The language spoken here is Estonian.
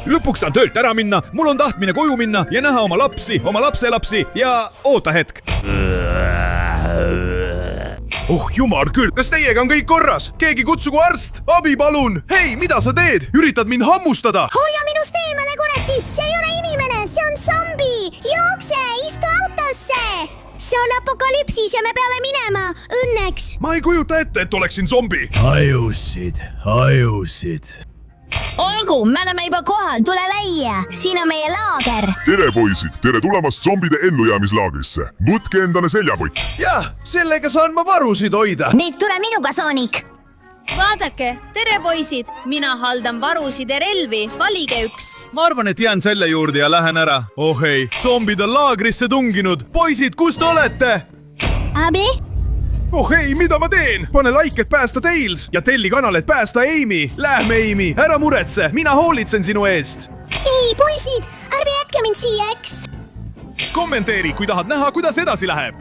lõpuks saan töölt ära minna, mul on tahtmine koju minna ja näha oma lapsi, oma lapselapsi ja oota hetk. Oh jumal küll, kas teiega on kõik korras? Keegi kutsugu arst, abi palun! Hei, mida sa teed? Üritad mind hammustada? Hoia minust eemale, kuretis! See ei ole inimene, see on zombi! Jookse, istu autosse! See on apokalüpsis ja me peale minema, õnneks! Ma ei kujuta ette, et oleksin zombi. Ajusid. Olgu, me oleme juba kohal, tule välja! Siin on meie laager! Tere poisid, tere tulemast zombide ellujäämislaagrisse. Võtke endale seljapott. Jah, sellega saan ma varusid hoida. Nüüd tule minuga, Sonic! Vaadake, tere poisid, mina haldan varusid ja relvi, valige üks. Ma arvan, et jään selle juurde ja lähen ära. Oh ei, zombid on laagrisse tunginud. Poisid, kus te olete? Abi? Oh ei, mida ma teen? Pane like, et päästa Tails ja telli kanal, et päästa Amy. Lähme, Amy, ära muretse, mina hoolitsen sinu eest. Ei, poisid, ärge jätke mind siia, eks! Kommenteeri, kui tahad näha, kuidas edasi läheb.